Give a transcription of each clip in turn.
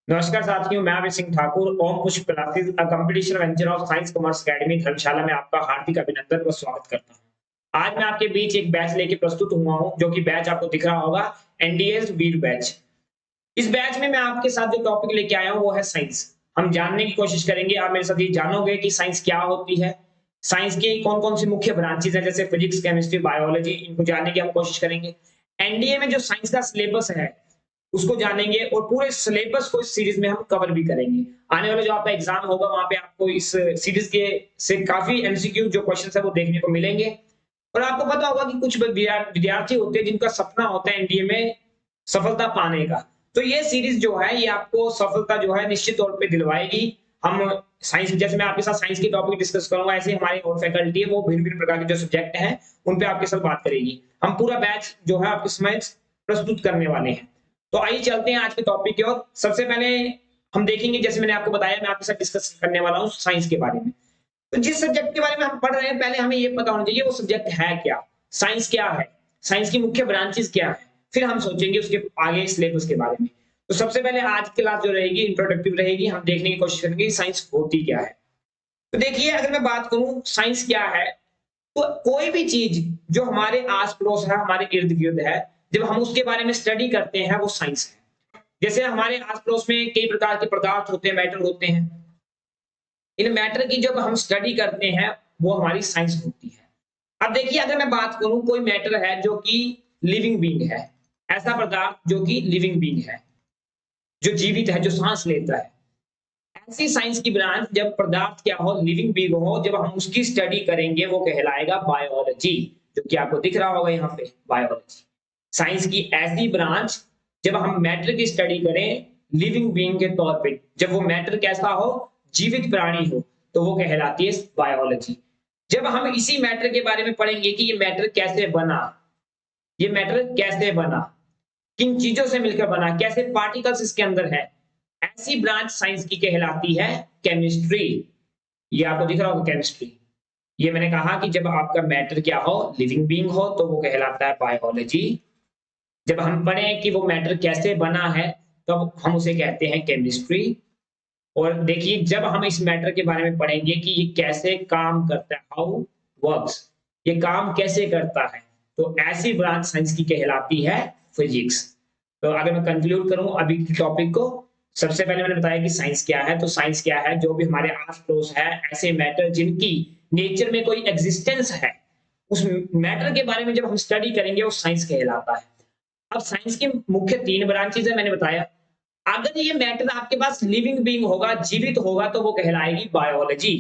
नमस्कार साथियों, मैं Abhay Singh Thakur Om Pushp classes a competition venture of science commerce academy Dharamshala में आपका हार्दिक अभिनंदन व स्वागत करता हूं। आज मैं आपके बीच एक बैच लेके प्रस्तुत हुआ हूं, जो कि बैच आपको दिख रहा होगा, एनडीएस वीर बैच। इस बैच में मैं आपके साथ जो टॉपिक लेके आया हूं वो है साइंस। हम जानने की कोशिश करेंगे, आप मेरे साथ ये जानोगे कि साइंस क्या होती है, साइंस की कौन-कौन सी मुख्य ब्रांचेस हैं जैसे फिजिक्स, केमिस्ट्री, बायोलॉजी, इनको जानने की हम कोशिश करेंगे। एनडीए में जो साइंस का सिलेबस है उसको जानेंगे और पूरे सिलेबस को इस सीरीज में हम कवर भी करेंगे। आने वाला जो आपका एग्जाम होगा वहां पे आपको इस सीरीज के से काफी एमसीक्यू जो क्वेश्चन है वो देखने को मिलेंगे। और आपको पता होगा कि कुछ विद्यार्थी होते हैं जिनका सपना होता है एनडीए में सफलता पाने का। तो ये सीरीज जो है ये आपको सफलता जो है निश्चित तौर पे दिलवाएगी। हम साइंस, जैसे मैं आपके साथ साइंस के टॉपिक डिस्कस करूंगा, ऐसे हमारी और फैकल्टी है वो भिन्न भिन्न प्रकार के जो सब्जेक्ट हैं उन पे आपके साथ बात करेगी। हम पूरा बैच जो है आपके समझ प्रस्तुत करने वाले हैं। तो आइए चलते हैं आज के टॉपिक की ओर। सबसे पहले हम देखेंगे, जैसे मैंने आपको बताया, मैं आपके साथ डिस्कस करने वाला हूँ साइंस के बारे में। तो जिस सब्जेक्ट के बारे में हम पढ़ रहे हैं पहले हमें ये पता होना चाहिए वो सब्जेक्ट है क्या, साइंस क्या है, साइंस की मुख्य ब्रांचेस क्या है, फिर हम सोचेंगे उसके आगे सिलेबस के बारे में। तो सबसे पहले आज की क्लास जो रहेगी इंट्रोडक्टिव रहेगी, हम देखने की कोशिश करेंगे कि साइंस होती क्या है। तो देखिए, अगर मैं बात करूं साइंस क्या है, तो कोई भी चीज जो हमारे आस पड़ोस है, हमारे इर्द गिर्द है, जब हम उसके बारे में स्टडी करते हैं वो साइंस है। जैसे हमारे आस पड़ोस में कई प्रकार के पदार्थ होते हैं, मैटर होते हैं। इन मैटर की जब हम स्टडी करते हैं वो हमारी साइंस होती है। अब देखिए, अगर मैं बात करूं कोई मैटर है जो कि लिविंग बीइंग है, ऐसा पदार्थ जो कि लिविंग बीइंग है, जो जीवित है, जो सांस लेता है, ऐसी साइंस की ब्रांच जब पदार्थ क्या हो, लिविंग बीइंग हो, जब हम उसकी स्टडी करेंगे वो कहलाएगा बायोलॉजी, जो कि आपको दिख रहा होगा यहाँ पे बायोलॉजी। साइंस की ऐसी ब्रांच जब हम मैटर की स्टडी करें लिविंग बीइंग के तौर पे, जब वो मैटर कैसा हो, जीवित प्राणी हो, तो वो कहलाती है बायोलॉजी। जब हम इसी मैटर के बारे में पढ़ेंगे कि ये मैटर कैसे बना, ये मैटर कैसे बना, किन चीजों से मिलकर बना, कैसे पार्टिकल्स इसके अंदर है, ऐसी ब्रांच साइंस की कहलाती है केमिस्ट्री। ये आपको दिख रहा होगा केमिस्ट्री। ये मैंने कहा कि जब आपका मैटर क्या हो, लिविंग बीइंग हो, तो वो कहलाता है बायोलॉजी। जब हम पढ़ें कि वो मैटर कैसे बना है तो हम उसे कहते हैं केमिस्ट्री। और देखिए, जब हम इस मैटर के बारे में पढ़ेंगे कि ये कैसे काम करता है, हाउ वर्क्स, ये काम कैसे करता है, तो ऐसी ब्रांच साइंस की कहलाती है फिजिक्स। तो अगर मैं कंक्लूड करूं अभी के टॉपिक को, सबसे पहले मैंने बताया कि साइंस क्या है। तो साइंस क्या है, जो भी हमारे आस पड़ोस है, ऐसे मैटर जिनकी नेचर में कोई एग्जिस्टेंस है, उस मैटर के बारे में जब हम स्टडी करेंगे वो साइंस कहलाता है। अब साइंस की मुख्य 3 ब्रांचेस है मैंने बताया। अगर ये मैटर आपके पास लिविंग बीइंग होगा, जीवित होगा, तो वो कहलाएगी बायोलॉजी।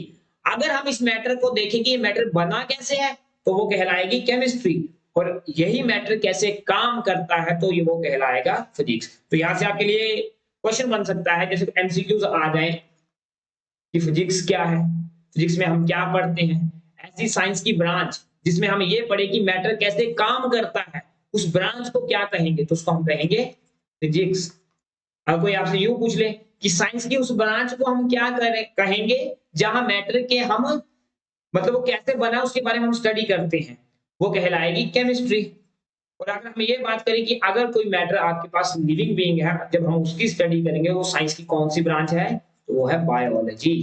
अगर हम इस मैटर को देखें कि ये मैटर बना कैसे है, तो वो कहलाएगी केमिस्ट्री। और यही मैटर कैसे काम करता है तो ये वो कहलाएगा फिजिक्स। तो यहां से आपके लिए क्वेश्चन बन सकता है, जैसे एमसीक्यूज आ जाए कि फिजिक्स क्या है, फिजिक्स में हम क्या पढ़ते हैं, ऐसी साइंस की ब्रांच जिसमें हम ये पढ़े कि मैटर कैसे काम करता है, उस ब्रांच को क्या कहेंगे, तो उसको हम कहेंगे फिजिक्स। अगर कोई आपसे यूं पूछ ले कि साइंस की उस ब्रांच को हम क्या कहेंगे जहां मैटर के हम, मतलब वो कैसे बना उसके बारे में हम स्टडी करते हैं, वो कहलाएगी केमिस्ट्री। और अगर हम ये बात करें कि अगर कोई मैटर आपके पास लिविंग बीइंग है, जब हम उसकी स्टडी करेंगे वो साइंस की कौन सी ब्रांच है, तो वो है बायोलॉजी।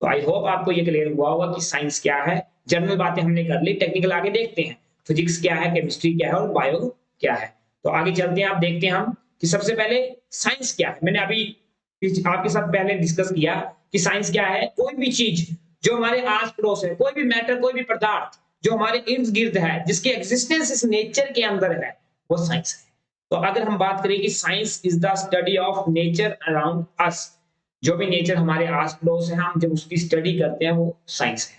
तो आई होप आपको ये क्लियर हुआ होगा कि साइंस क्या है। जनरल बातें हमने कर ली, टेक्निकल आगे देखते हैं। फिजिक्स क्या है, केमिस्ट्री क्या है और बायो क्या है। तो आगे चलते हैं, आप देखते हैं हम कि सबसे पहले साइंस क्या है। मैंने अभी आपके साथ पहले डिस्कस किया कि साइंस क्या है, कोई भी चीज जो हमारे आस पड़ोस है, कोई भी मैटर, कोई भी पदार्थ जो हमारे इर्द गिर्द है, जिसकी एग्जिस्टेंस इस नेचर के अंदर है, वो साइंस है। तो अगर हम बात करें कि science is the study of nature around us, जो भी नेचर हमारे आस पड़ोस है हम जब उसकी स्टडी करते हैं वो साइंस है।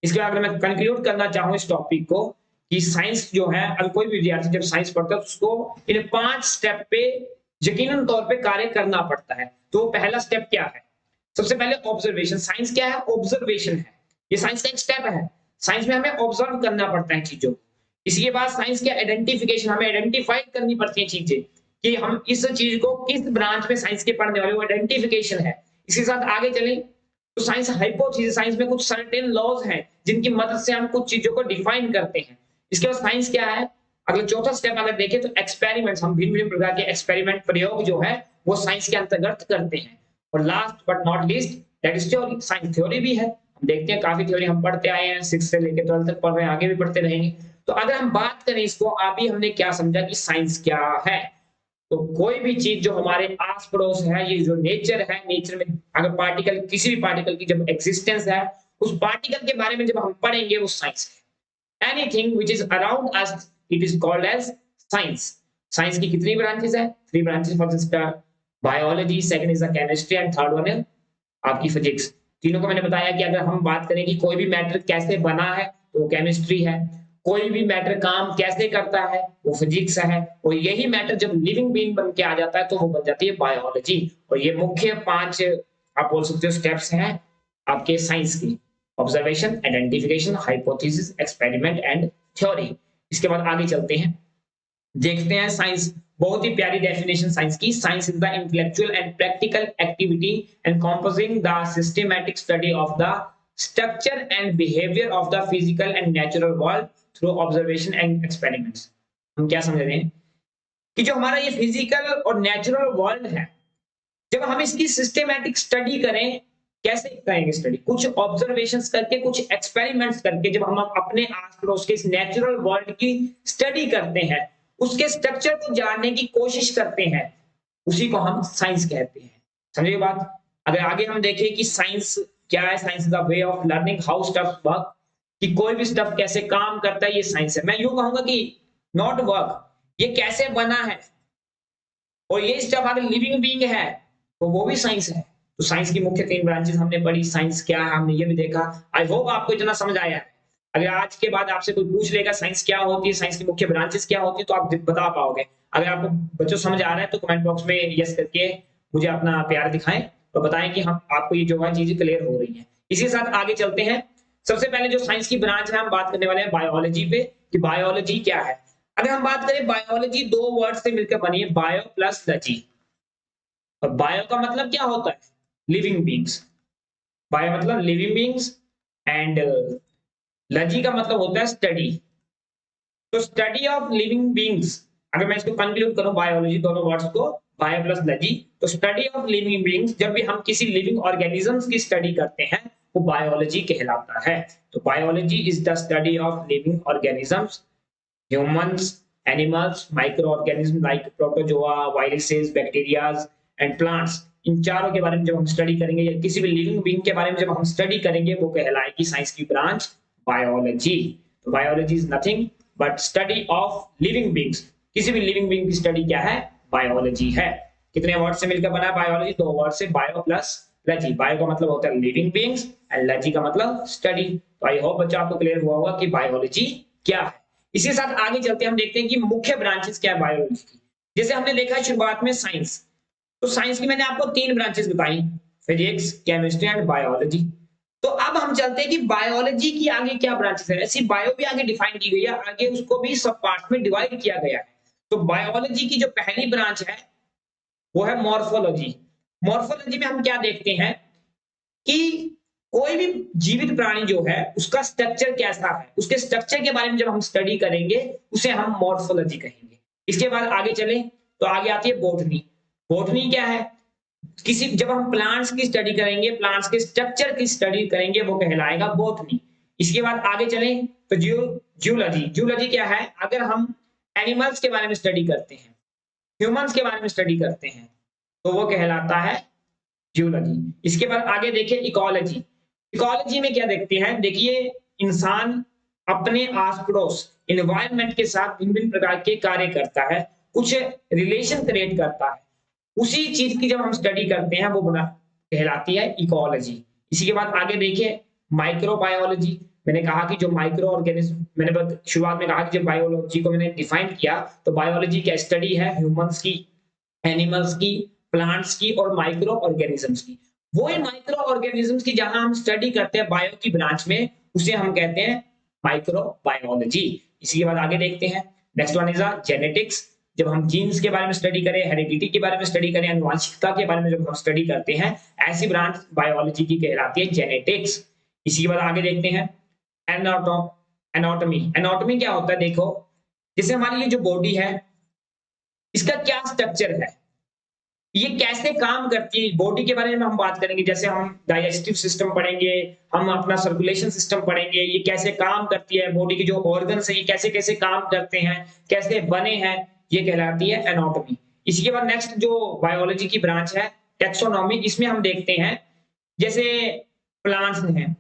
इसके बाद अगर मैं कंक्लूड करना चाहूं इस टॉपिक को कि साइंस जो है, अगर कोई भी विद्यार्थी जब साइंस पढ़ता है तो उसको इन 5 स्टेप पे यकीनन तौर पे कार्य करना पड़ता है। तो पहला स्टेप क्या है, सबसे पहले ऑब्जर्वेशन। साइंस क्या है, ऑब्जर्वेशन है। ये साइंस का एक स्टेप है। साइंस में हमें ऑब्जर्व करना पड़ता है चीजों को। इसके बाद साइंस के आइडेंटिफिकेशन, हमें आइडेंटिफाई करनी पड़ती है चीजें कि हम इस चीज को किस ब्रांच में साइंस के पढ़ने वाले, वो आइडेंटिफिकेशन है। इसके साथ आगे चलें तो साइंस हाइपोथेसिस, साइंस में कुछ सर्टेन लॉज हैं जिनकी मदद से हम कुछ चीजों को डिफाइन करते हैं। इसके बाद साइंस क्या है, अगला चौथा स्टेप अगर देखें तो एक्सपेरिमेंट्स, हम भिन्न भिन्न प्रकार के एक्सपेरिमेंट, प्रयोग जो है वो साइंस के अंतर्गत करते हैं। और last but not least that is theory, science theory भी है। हम देखते हैं काफी थ्योरी हम पढ़ते आए हैं, 6 से लेकर 12 तक पढ़ रहे हैं, आगे भी पढ़ते रहेंगे। तो अगर हम बात करें इसको, अभी हमने क्या समझा कि साइंस क्या है। तो कोई भी चीज जो हमारे आस पड़ोस है, ये जो नेचर है, नेचर में अगर पार्टिकल, किसी भी पार्टिकल की जब एक्सिस्टेंस है, उस पार्टिकल के बारे में जब हम पढ़ेंगे वो साइंस है। Anything which is around us it is called as science. Science की कितनी ब्रांचेस है? 3 branches. First is biology, second is chemistry and third one है आपकी फिजिक्स। तीनों को मैंने बताया कि अगर हम बात करें कि कोई भी मैटर कैसे बना है तो वो केमिस्ट्री है, कोई भी मैटर काम कैसे करता है वो फिजिक्स है, और यही मैटर जब लिविंग बीइंग बन के आ जाता है तो वो बन जाती है बायोलॉजी। और ये मुख्य 5 आप बोल सकते हो स्टेप्स हैं आपके साइंस की: observation, identification, hypothesis, experiment and theory. इसके बाद आगे चलते हैं, देखते हैं साइंस। बहुत ही प्यारी डेफिनेशन साइंस की: science is the intellectual and practical activity encompassing the systematic study of the structure and behaviour of the physical and natural world through observation and experiments. हम क्या समझ रहे हैं कि जो हमारा ये फिजिकल और नेचुरल वर्ल्ड है, जब हम इसकी सिस्टमैटिक स्टडी करें, कैसे करेंगे स्टडी? कुछ ऑब्जर्वेशंस करके, कुछ एक्सपेरिमेंट्स करके। जब हम अपने आस पड़ोस के इस नेचुरल वर्ल्ड की स्टडी करते हैं, उसके स्ट्रक्चर को जानने की कोशिश करते हैं, उसी को हम साइंस कहते हैं। समझिए बात। अगर आगे हम देखें कि साइंस क्या है, science is the way of learning how stuff work, कि कोई भी स्टफ कैसे काम करता है, ये साइंस है। मैं यूं कहूंगा कि नॉट वर्क, ये कैसे बना है, और ये स्टफ अगर लिविंग बीइंग है तो वो भी साइंस है। तो साइंस की मुख्य 3 ब्रांचेस हमने पढ़ी। साइंस क्या है हमने ये भी देखा। आई होप आपको इतना समझ आया है। अगर आज के बाद आपसे कोई पूछ लेगा साइंस क्या होती है, साइंस की मुख्य ब्रांचेस क्या होती है, तो आप बता पाओगे। अगर आपको बच्चों समझ आ रहा है तो कमेंट बॉक्स में यस करके मुझे अपना प्यार दिखाएं और बताएं कि हम आपको ये जो है चीजें क्लियर हो रही हैं। इसी के साथ आगे चलते हैं। सबसे पहले जो साइंस की ब्रांच है हम बात करने वाले हैं बायोलॉजी पे, कि बायोलॉजी क्या है। अगर हम बात करें बायोलॉजी, 2 वर्ड से मिलकर बनी है, बायो प्लस लॉजी। और बायो का मतलब क्या होता है? Living beings. बायो मतलब लिविंग बींग्स, एंड लॉजी का मतलब होता है स्टडी। तो स्टडी ऑफ लिविंग बींग्स, अगर मैं इसको कंक्लूड करूं बायोलॉजी दोनों वर्ड्स को, बायो प्लस लॉजी, तो स्टडी ऑफ लिविंग बींग्स, जब भी हम किसी लिविंग ऑर्गेनिजम्स की स्टडी करते हैं वो बायोलॉजी कहलाता है। तो biology is the study of living organisms, humans, animals, microorganisms like protozoa, viruses, bacteria and plants। इन चारों के बारे में जब हम स्टडी करेंगे, या किसी भी लिविंग बीइंग के बारे में जब हम स्टडी करेंगे, वो कहलाएगी साइंस की ब्रांच बायोलॉजी। तो biology is nothing but study of living beings. किसी भी लिविंग बीइंग की स्टडी क्या है? बायोलॉजी है। कितने वर्ड से मिलकर बना है बायोलॉजी? 2 वर्ड से, बायो प्लस लॉजी। बायो का मतलब होता है लिविंग बीइंग्स एंड लॉजी का मतलब स्टडी। तो आई होप बच्चों आपको क्लियर हुआ होगा कि बायोलॉजी क्या है। इसी के साथ आगे चलते हैं, हम देखते हैं कि मुख्य ब्रांचेस क्या है बायोलॉजी की। जैसे हमने देखा है शुरुआत में साइंस, तो साइंस की मैंने आपको 3 ब्रांचेस बताई: फिजिक्स, केमिस्ट्री एंड बायोलॉजी। तो अब हम चलते हैं कि बायोलॉजी की आगे क्या ब्रांचेस है। ऐसी बायो भी आगे डिफाइन की गई है, आगे उसको भी सब पार्ट में डिवाइड किया गया है। तो बायोलॉजी की जो पहली ब्रांच है वो है मॉर्फोलॉजी। मॉर्फोलॉजी में हम क्या देखते हैं कि कोई भी जीवित प्राणी जो है उसका स्ट्रक्चर कैसा है, उसके स्ट्रक्चर के बारे में जब हम स्टडी करेंगे उसे हम मॉर्फोलॉजी कहेंगे। इसके बाद आगे चले तो आगे आती है बोटनी। बोटनी क्या है? किसी जब हम प्लांट्स की स्टडी करेंगे, प्लांट्स के स्ट्रक्चर की स्टडी करेंगे, वो कहलाएगा बोटनी। इसके बाद आगे चले तो जूलॉजी। जूलॉजी क्या है? अगर हम एनिमल्स के बारे में स्टडी करते हैं, ह्यूमंस के बारे में स्टडी करते हैं, तो वो कहलाता है जूलॉजी। इसके बाद आगे देखिए इकोलॉजी। इकोलॉजी में क्या देखते हैं? देखिए, इंसान अपने आस पड़ोस इन्वायरमेंट के साथ भिन्न भिन्न प्रकार के कार्य करता है, कुछ रिलेशन क्रिएट करता है, उसी चीज की जब हम स्टडी करते हैं वो बना कहलाती है इकोलॉजी। इसी के बाद आगे देखिए माइक्रोबायोलॉजी। मैंने कहा कि जो माइक्रो ऑर्गेनिज्म, मैंने शुरुआत में कहा कि जब बायोलॉजी को मैंने डिफाइन किया तो बायोलॉजी क्या स्टडी है ह्यूमंस की, एनिमल्स की, प्लांट्स की और माइक्रो ऑर्गेनिजम्स की। वो माइक्रो ऑर्गेनिजम्स की जहां हम स्टडी करते हैं बायो की ब्रांच में, उसे हम कहते हैं माइक्रोबायोलॉजी। इसी के बाद आगे देखते हैं नेक्स्ट वन इज जेनेटिक्स। जब हम जीन्स के बारे में स्टडी करें, हेरिडिटी के बारे में स्टडी करें, आनुवंशिकता के बारे में जब हम स्टडी करते हैं, ऐसी ब्रांच बायोलॉजी की कहलाती है जेनेटिक्स। इसी के बाद आगे देखते हैं एनाटॉमी। एनाटॉमी क्या होता है? देखो, जैसे हमारी ये जो बॉडी है इसका क्या स्ट्रक्चर है, ये कैसे काम करती है बॉडी के बारे में हम बात करेंगे, जैसे हम डाइजेस्टिव सिस्टम पढ़ेंगे, हम अपना सर्कुलेशन सिस्टम पढ़ेंगे, ये कैसे काम करती है, बॉडी के जो ऑर्गन्स है ये कैसे कैसे काम करते हैं, कैसे बने हैं, ये कहलाती है एनाटॉमी। इसके बाद नेक्स्ट जो बायोलॉजी की ब्रांच है टेक्सोनॉमी, इसमें हम देखते हैं जैसे प्लांट्स हैं,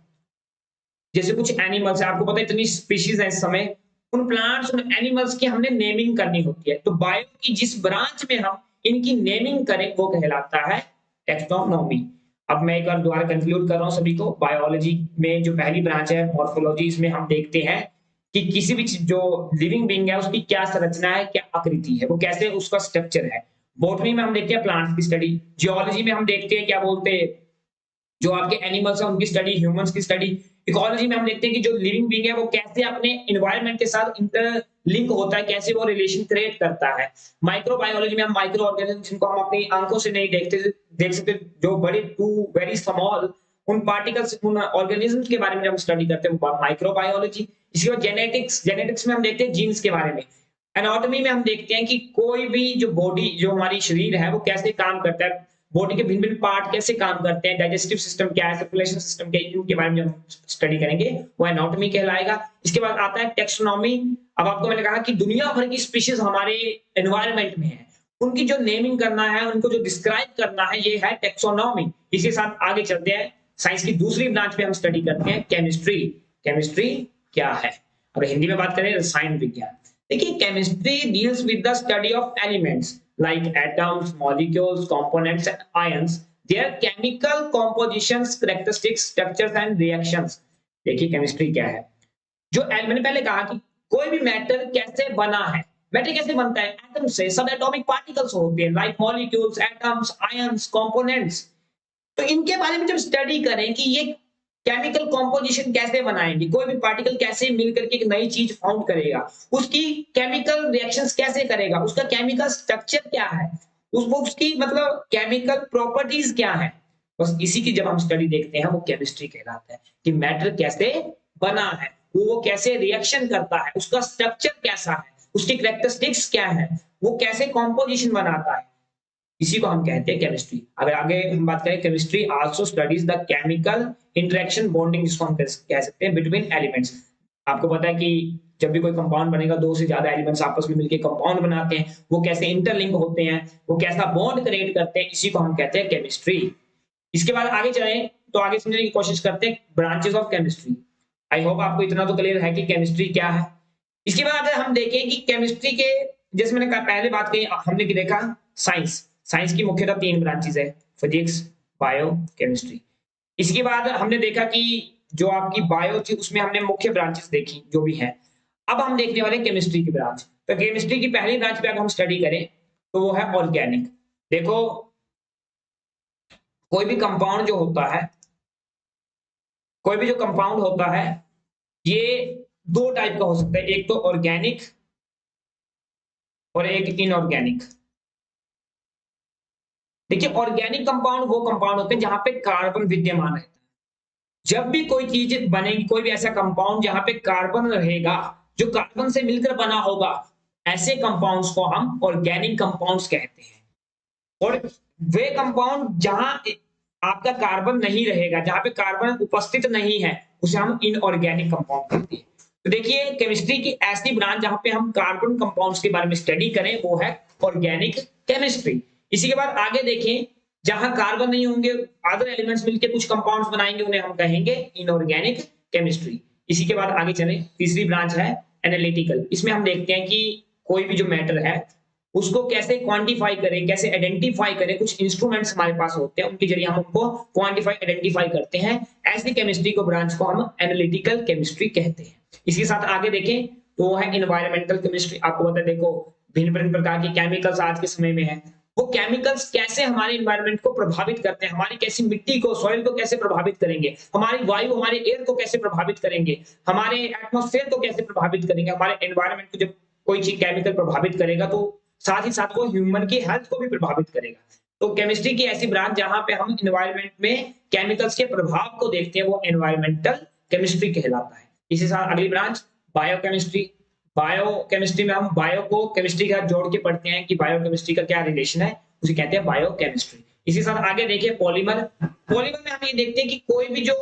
जैसे कुछ एनिमल्स है, आपको पता है इतनी स्पीशीज है इस समय, उन प्लांट्स उन एनिमल्स की हमने नेमिंग करनी होती है, तो बायो की जिस ब्रांच में हम इनकी नेमिंग करें वो कहलाता है टेक्सोनॉमी। अब मैं एक बार दोबारा कंक्लूड कर रहा हूं सभी को, बायोलॉजी में जो पहली ब्रांच है मॉर्फोलॉजी, इसमें हम देखते हैं कि किसी भी जो लिविंग बीइंग है उसकी क्या संरचना है, क्या आकृति है, वो कैसे उसका स्ट्रक्चर है। बॉटनी में हम देखते हैं प्लांट्स की स्टडी, जियोलॉजी में हम देखते हैं क्या बोलते हैं जो आपके एनिमल्स हैं उनकी स्टडी, ह्यूमंस की स्टडी। इकोलॉजी में हम देखते हैं कि जो लिविंग बीइंग है वो कैसे अपने एनवायरनमेंट के साथ इंटरलिंक होता है, कैसे वो रिलेशन क्रिएट करता है। माइक्रोबायोलॉजी में हम माइक्रो ऑर्गेनिज्म जिनको हम अपनी आंखों से नहीं देख सकते, जो बड़े टू वेरी स्मॉल उन पार्टिकल्स उन ऑर्गेनिज्म्स के बारे में हम स्टडी करते हैं, माइक्रोबायोलॉजी। इसके बाद जेनेटिक्स में हम देखते हैं जीन्स के बारे में। एनाटॉमी में हम देखते हैं कि कोई भी जो बॉडी जो हमारी शरीर है वो कैसे काम करता है, बॉडी के भिन्न भिन्न पार्ट कैसे काम करते हैं, डाइजेस्टिव सिस्टम क्या है, सर्कुलेशन सिस्टम क्या है, इनके बारे में हम स्टडी करेंगे, वो एनाटॉमी कहलाएगा। इसके बाद आता है टेक्सोनॉमी। अब आपको मैंने कहा कि दुनिया भर की स्पीशीज हमारे एनवायरनमेंट में है, उनकी जो नेमिंग करना है, उनको जो डिस्क्राइब करना है, ये है टेक्सोनॉमी। इसी के साथ आगे चलते हैं, साइंस की दूसरी ब्रांच पे हम स्टडी करते हैं केमिस्ट्री। केमिस्ट्री क्या है, अगर हिंदी में बात करें रसायन विज्ञान। देखिए chemistry deals with the study of elements like atoms, molecules, components and ions, their chemical compositions, characteristics, structures and reactions। देखिए केमिस्ट्री क्या है, जो मैंने पहले कहा कि कोई भी मैटर कैसे बना है, मैटर कैसे बनता है, एटम से, सब एटॉमिक पार्टिकल्स होते हैं, like molecules, atoms, ions, components. तो इनके बारे में जब स्टडी करें कि ये केमिकल कॉम्पोजिशन कैसे बनाएंगे, कोई भी पार्टिकल कैसे मिलकर के एक नई चीज फाउंड करेगा, उसकी केमिकल रिएक्शंस कैसे करेगा, उसका केमिकल स्ट्रक्चर क्या है, उसकी मतलब केमिकल प्रॉपर्टीज क्या है, बस इसी की जब हम स्टडी देखते हैं वो केमिस्ट्री कहलाता है कि मैटर कैसे बना है, वो कैसे रिएक्शन करता है, उसका स्ट्रक्चर कैसा है, उसकी कैरेक्टरिस्टिक्स क्या है, वो कैसे कॉम्पोजिशन बनाता है, इसी को हम कहते हैं केमिस्ट्री। अगर आगे हम बात करें, chemistry also studies the chemical interaction bonding, जिसको हम कह सकते हैं बिटवीन एलिमेंट्स। आपको पता है कि जब भी कोई कंपाउंड बनेगा, दो से ज्यादा एलिमेंट्स आपस में मिलकर कंपाउंड बनाते हैं, वो कैसे इंटरलिंक होते हैं, वो कैसा बॉन्ड क्रिएट करते हैं, इसी को हम कहते हैं केमिस्ट्री। इसके बाद आगे चलें तो आगे समझने की कोशिश करते हैं branches of chemistry. I hope आपको इतना तो क्लियर है कि केमिस्ट्री क्या है। इसके बाद अगर हम देखें कि केमिस्ट्री के, जैसे मैंने पहले बात कही, हमने देखा साइंस, साइंस की मुख्यतः तीन ब्रांचेस है, फिजिक्स, बायो, केमिस्ट्री। इसके बाद हमने देखा कि जो आपकी बायो थी उसमें हमने मुख्य ब्रांचेस देखी जो भी है। अब हम देखने वाले केमिस्ट्री की ब्रांच। तो केमिस्ट्री की पहली ब्रांच पे अगर हम स्टडी करें तो वो है ऑर्गेनिक। देखो कोई भी कंपाउंड जो होता है, कोई भी जो कंपाउंड होता है, ये दो टाइप का हो सकता है, एक तो ऑर्गेनिक और एक इनऑर्गेनिक। देखिए ऑर्गेनिक कंपाउंड वो कंपाउंड होते हैं जहां पे कार्बन विद्यमान रहता है। जब भी कोई चीज बनेगी, कोई भी ऐसा कंपाउंड जहां पे कार्बन रहेगा, जो कार्बन से मिलकर बना होगा, ऐसे कंपाउंड्स को हम ऑर्गेनिक कंपाउंड्स कहते हैं। और वे कंपाउंड जहां आपका कार्बन नहीं रहेगा, जहां पे कार्बन उपस्थित नहीं है, उसे हम इनऑर्गेनिक कंपाउंड कहते हैं। तो देखिए केमिस्ट्री की ऐसी ब्रांच जहां पे हम कार्बन कंपाउंड्स के बारे में स्टडी करें वो है ऑर्गेनिक केमिस्ट्री। इसी के बाद आगे देखें, जहां कार्बन नहीं होंगे, अदर एलिमेंट्स मिलकर कुछ कंपाउंड्स बनाएंगे, उन्हें हम कहेंगे इनऑर्गेनिक केमिस्ट्री। इसी के बाद आगे चलें, तीसरी ब्रांच है एनालिटिकल। इसमें हम देखते हैं कि कोई भी जो मैटर है उसको कैसे क्वांटिफाई करें, कैसे आइडेंटिफाई करें, कुछ इंस्ट्रूमेंट्स हमारे पास होते हैं, उनके जरिए हम उनको क्वांटिफाई आइडेंटिफाई करते हैं। ऐसी केमिस्ट्री को ब्रांच को हम एनालिटिकल केमिस्ट्री कहते हैं। इसके साथ आगे देखें तो वो है एनवायरमेंटल केमिस्ट्री। आपको पता है, देखो भिन्न प्रकार के केमिकल्स आज के समय में है, वो केमिकल्स कैसे हमारे एनवायरनमेंट को प्रभावित करते हैं, हमारी कैसी मिट्टी को, सॉइल को कैसे प्रभावित करेंगे, हमारी वायु, हमारे एयर को कैसे प्रभावित करेंगे, हमारे एटमॉस्फेयर को कैसे प्रभावित करेंगे, हमारे एनवायरनमेंट को जब कोई चीज केमिकल प्रभावित करेगा तो साथ ही साथ वो ह्यूमन की हेल्थ को भी प्रभावित करेगा। तो केमिस्ट्री की ऐसी ब्रांच जहां पे हम एनवायरनमेंट में केमिकल्स के प्रभाव को देखते हैं वो एनवायरमेंटल केमिस्ट्री कहलाता है। इसी साथ अगली ब्रांच बायोकेमिस्ट्री। बायोकेमिस्ट्री में हम बायो को केमिस्ट्री के साथ जोड़ के पढ़ते हैं कि बायोकेमिस्ट्री का क्या रिलेशन है उसे कहते हैं बायोकेमिस्ट्री। इसी के साथ आगे देखिए पॉलीमर। पॉलीमर में हम ये देखते हैं कि कोई भी जो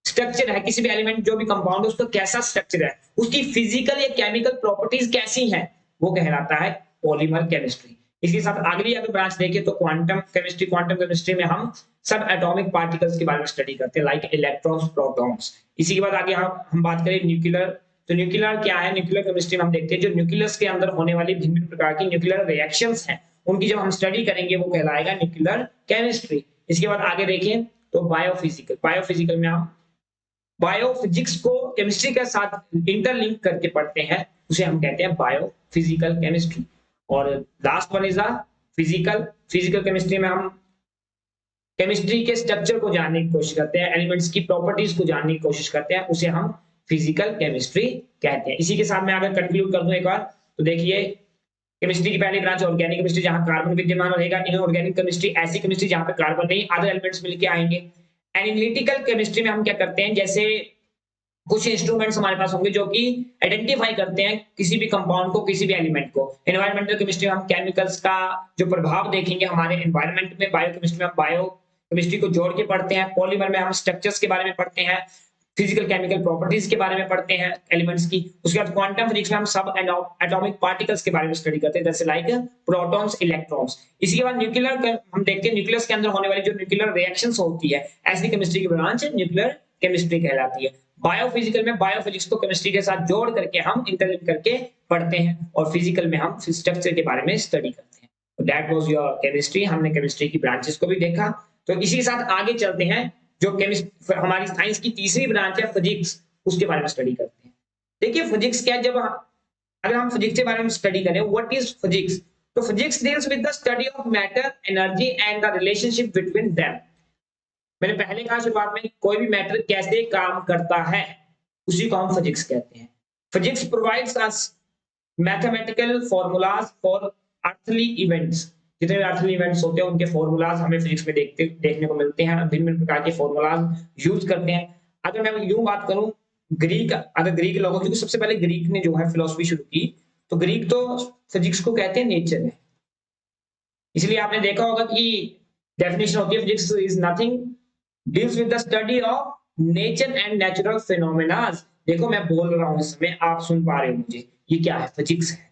स्ट्रक्चर है, किसी भी एलिमेंट जो भी कंपाउंड है, उसका कैसा स्ट्रक्चर है, उसकी फिजिकल या केमिकल प्रॉपर्टीज कैसी हैं, वो कहलाता है पॉलीमर केमिस्ट्री। इसके साथ अगली अगर ब्रांच देखें तो क्वांटम केमिस्ट्री। क्वांटम केमिस्ट्री में हम सब एटॉमिक पार्टिकल्स के बारे में स्टडी करते हैं, लाइक इलेक्ट्रॉन्स, प्रोटॉन्स। इसी के बाद आगे हम बात करें न्यूक्लियर। तो न्यूक्लियर क्या है? न्यूक्लियर केमिस्ट्री में हम देखते हैं जो न्यूक्लियस के अंदर होने वाली भिन्न प्रकार की न्यूक्लियर रिएक्शंस हैं, उनकी जब हम स्टडी करेंगे वो कहलाएगा न्यूक्लियर केमिस्ट्री। इसके बाद आगे देखें तो बायोफिजिकल। बायोफिजिकल में हम बायोफिजिक्स को केमिस्ट्री के साथ इंटरलिंक करके पढ़ते हैं, उसे हम कहते हैं बायोफिजिकल केमिस्ट्री। और last one is physical. Physical chemistry में हम केमिस्ट्री के स्ट्रक्चर को जानने की कोशिश करते हैं, एलिमेंट्स की प्रॉपर्टीज को जानने की कोशिश करते हैं, उसे हम फिजिकल केमिस्ट्री कहते हैं। इसी के साथ मैं अगर कंक्लूड कर दूं एक बार, तो देखिए केमिस्ट्री की पहली ब्रांच ऑर्गेनिक केमिस्ट्री, जहां कार्बन विद्यमान रहेगा। इनऑर्गेनिक केमिस्ट्री ऐसी केमिस्ट्री जहां पे कार्बन नहीं, अदर एलिमेंट्स मिलके आएंगे। एनालिटिकल केमिस्ट्री में हम क्या करते हैं, जैसे कुछ इंस्ट्रूमेंट्स हमारे पास होंगे जो कि आइडेंटिफाई करते हैं किसी भी कंपाउंड को, किसी भी एलिमेंट को। एनवायरमेंटल केमिस्ट्री में हम केमिकल्स का जो प्रभाव देखेंगे हमारे एनवायरमेंट में। बायोकेमिस्ट्री में हम बायो केमिस्ट्री को जोड़ के पढ़ते हैं। पॉलीमर में हम स्ट्रक्चर्स के बारे में पढ़ते हैं, फिजिकल केमिकल प्रॉपर्टीज के बारे में पढ़ते हैं एलिमेंट्स की। उसके बाद क्वांटम फिजिक्स में हम सब एटॉमिक पार्टिकल्स के बारे में स्टडी करते हैं, जैसे लाइक प्रोटॉन्स, इलेक्ट्रॉन्स। इसी के बाद न्यूक्लियर हम देखते हैं न्यूक्लियस के अंदर होने वाली जो न्यूक्लियर रिएक्शंस होती है, ऐसी केमिस्ट्री की ब्रांच न्यूक्लियर केमिस्ट्री कहलाती है। बायोफिजिकल में बायोफिजिक्स को केमिस्ट्री के साथ जोड़ करके हम इंटरलिंक करके पढ़ते हैं, और फिजिकल में हम स्ट्रक्चर के बारे में स्टडी करते हैं। That was your chemistry. हमने केमिस्ट्री की ब्रांचेस को भी देखा। तो इसी के साथ आगे चलते हैं, जो हमारी साइंस की तीसरी ब्रांच है फिजिक्स, उसके बारे में स्टडी करते हैं। देखिए फिजिक्स क्या है, अगर हम फिजिक्स के बारे में स्टडी करें, व्हाट इज फिजिक्स? तो physics deals with the study of matter, energy and the relationship between them. मैंने पहले कहा शुरुआत में, कोई भी मैटर कैसे काम करता है, उसी को हम फिजिक्स कहते हैं। Physics provides us mathematical formulas for earthly events. जितने भी अर्थली इवेंट्स होते हैं उनके फॉर्मूलाज हमें फिजिक्स में देखने को मिलते हैं। भिन्न भिन्न प्रकार के फॉर्मूलाज यूज करते हैं। अगर मैं यूं बात करूं, ग्रीक लोगों की, तो सबसे पहले ग्रीक ने जो है फिलोसफी शुरू की, तो ग्रीक तो फिजिक्स को कहते हैं नेचर है। इसलिए आपने देखा होगा कि डेफिनेशन होती है physics is nothing deals with the study of nature and natural phenomena. देखो मैं बोल रहा हूं इस समय, आप सुन पा रहे हो मुझे, ये क्या है? फिजिक्स है।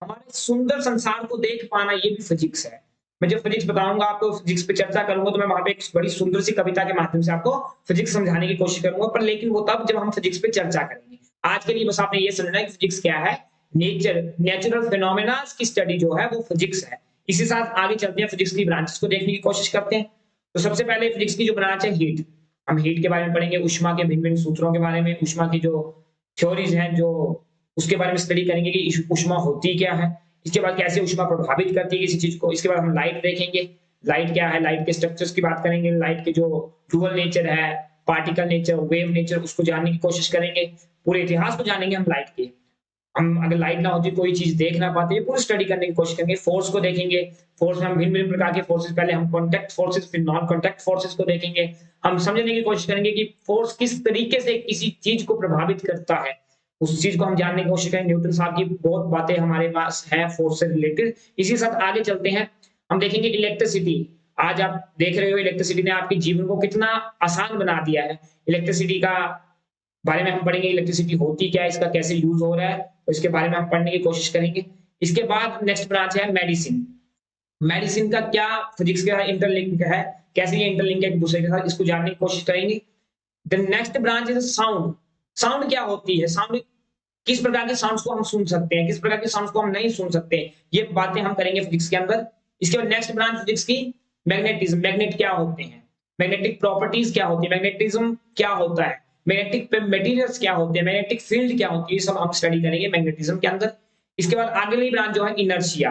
हमारे सुंदर संसार को देख पाना, ये भी फिजिक्स है। मैं जब फिजिक्स बताऊंगा आपको, फिजिक्स पे चर्चा करूंगा, तो मैं वहां पे एक बड़ी सुंदर सी कविता के माध्यम से आपको फिजिक्स समझाने की कोशिश करूंगा, पर लेकिन वो तब जब हम फिजिक्स पे चर्चा करेंगे। आज के लिए बस आपने ये समझना है कि फिजिक्स क्या है, नेचुरल फिनोमेना की स्टडी जो है वो फिजिक्स है। इसी साथ आगे चलते हैं, फिजिक्स की ब्रांचेस को देखने की कोशिश करते हैं। तो सबसे पहले फिजिक्स की जो ब्रांच है हीट, हम हीट के बारे में पढ़ेंगे, उष्मा के भिन्न भिन्न सूत्रों के बारे में, उष्मा की जो थ्योरीज हैं जो उसके बारे में स्टडी करेंगे कि उष्मा होती क्या है। इसके बाद कैसे उष्मा प्रभावित करती है किसी चीज को। इसके बाद हम लाइट देखेंगे, लाइट क्या है, लाइट के स्ट्रक्चर्स की बात करेंगे, लाइट के जो डुअल नेचर है, पार्टिकल नेचर, वेव नेचर, उसको जानने की कोशिश करेंगे। पूरे इतिहास को जानेंगे हम लाइट के। हम अगर लाइट ना होती कोई चीज देख ना पाते, पूरी स्टडी करने की कोशिश करेंगे। फोर्स को देखेंगे, फोर्स में हम भिन्न भिन्न प्रकार के फोर्सेस, पहले हम कॉन्टैक्ट फोर्सेस फिर नॉन कॉन्टैक्ट फोर्सेस को देखेंगे। हम समझने की कोशिश करेंगे कि फोर्स किस तरीके से किसी चीज को प्रभावित करता है, उस चीज को हम जानने की कोशिश करें। न्यूटन साहब की बहुत बातें हमारे पास है फोर्स से रिलेटेड। इसी साथ आगे चलते हैं, हम देखेंगे इलेक्ट्रिसिटी। आज आप देख रहे हो इलेक्ट्रिसिटी ने आपके जीवन को कितना आसान बना दिया है। इलेक्ट्रिसिटी का बारे में हम पढ़ेंगे, इलेक्ट्रिसिटी होती क्या है, इसका कैसे यूज हो रहा है, तो इसके बारे में हम पढ़ने की कोशिश करेंगे। इसके बाद नेक्स्ट ब्रांच है मेडिसिन। मेडिसिन का क्या फिजिक्स के साथ इंटरलिंक है, कैसे ये इंटरलिंक है एक दूसरे के साथ, इसको जानने की कोशिश करेंगे। The next branch is sound. Sound क्या होती है, साउंड किस प्रकार के साउंड्स को हम सुन सकते हैं, किस प्रकार के साउंड्स को हम नहीं सुन सकते, ये बातें हम करेंगे फिजिक्स के अंदर। इसके बाद नेक्स्ट ब्रांच फिजिक्स की मैग्नेटिज्म। मैग्नेट क्या होते हैं, मैग्नेटिक प्रॉपर्टीज क्या होती है, मैग्नेटिज्म क्या होता है, मैग्नेटिक मटेरियल्स क्या होते हैं, मैग्नेटिक फील्ड क्या होती है, ये सब हम स्टडी करेंगे मैग्नेटिज्म के अंदर। इसके बाद अगली ब्रांच जो है इनर्शिया।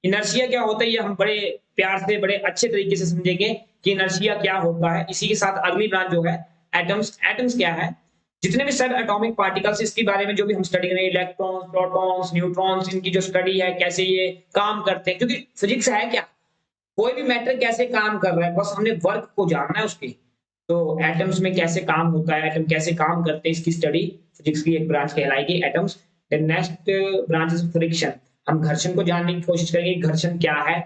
इनर्शिया क्या होता है, ये हम बड़े प्यार से बड़े अच्छे तरीके से समझेंगे कि इनर्शिया क्या होता है। इसी के साथ अगली ब्रांच जो है एटम्स। एटम्स क्या है, जितने भी सब एटॉमिक पार्टिकल्स, इसके बारे में जो भी हम स्टडी करेंगे, इलेक्ट्रॉन्स, प्रोटॉन्स, न्यूट्रॉन्स, इनकी जो स्टडी है, कैसे ये काम करते हैं। क्योंकि फिजिक्स है क्या, कोई भी मैटर कैसे काम कर रहा है, बस हमने वर्क को जानना है उसकी। तो एटम्स में कैसे काम होता है, एटम कैसे काम करते हैं, इसकी स्टडी फिजिक्स की एक ब्रांच कहलाएगी atoms. Next branch is friction. हम घर्षण को जानने की कोशिश करेंगे, घर्षण क्या है,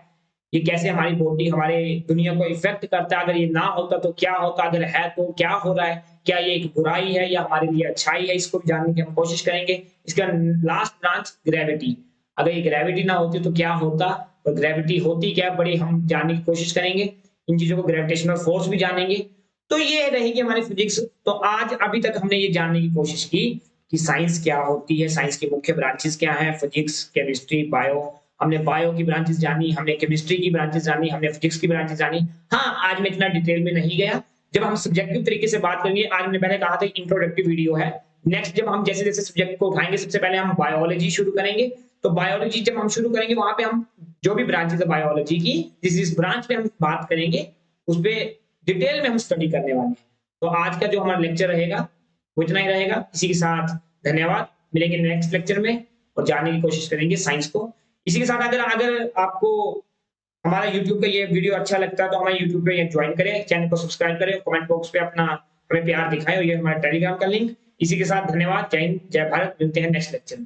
ये कैसे हमारी बॉडी हमारे दुनिया को इफेक्ट करता है, अगर ये ना होता तो क्या होता, अगर है तो क्या हो रहा है, क्या ये एक बुराई है या हमारे लिए अच्छाई है, इसको भी जानने की हम कोशिश करेंगे। इसका लास्ट ब्रांच ग्रेविटी, अगर ये ग्रेविटी ना होती तो क्या होता और ग्रेविटी होती क्या, बड़ी हम जानने की कोशिश करेंगे। इन चीजों को ग्रेविटेशनल फोर्स भी जानेंगे। तो ये रहेगी हमारी फिजिक्स। तो आज अभी तक हमने ये जानने की कोशिश की कि साइंस क्या होती है, साइंस की मुख्य ब्रांचेस क्या हैं, फिजिक्स, केमिस्ट्री, बायो। हमने बायो की ब्रांचेस जानी, हमने केमिस्ट्री की ब्रांचेस जानी, हमने फिजिक्स की ब्रांचेस जानी। हाँ, आज मैं इतना डिटेल में नहीं गया। जब हम सब्जेक्टिव तरीके से बात करेंगे, आज मैंने पहले कहा था इंट्रोडक्टिव वीडियो है। नेक्स्ट जब हम जैसे जैसे सब्जेक्ट को उठाएंगे, सबसे पहले हम बायोलॉजी शुरू करेंगे। तो बायोलॉजी जब हम शुरू करेंगे, वहां पे हम जो भी ब्रांचेस है बायोलॉजी की, जिस ब्रांच पे हम बात करेंगे उस पे डिटेल में हम स्टडी करने वाले हैं। तो आज का जो हमारा लेक्चर रहेगा वो इतना ही रहेगा। इसी के साथ धन्यवाद, मिलेंगे नेक्स्ट लेक्चर में और जानने की कोशिश करेंगे साइंस को। इसी के साथ अगर अगर आपको हमारा यूट्यूब का ये वीडियो अच्छा लगता है तो हमारे यूट्यूब पे ज्वाइन करें, चैनल को सब्सक्राइब करें, कमेंट बॉक्स पे अपना हमें प्यार दिखाएं, और ये हमारा टेलीग्राम का लिंक। इसी के साथ धन्यवाद, जय हिंद, जय भारत, मिलते हैं नेक्स्ट लेक्चर में।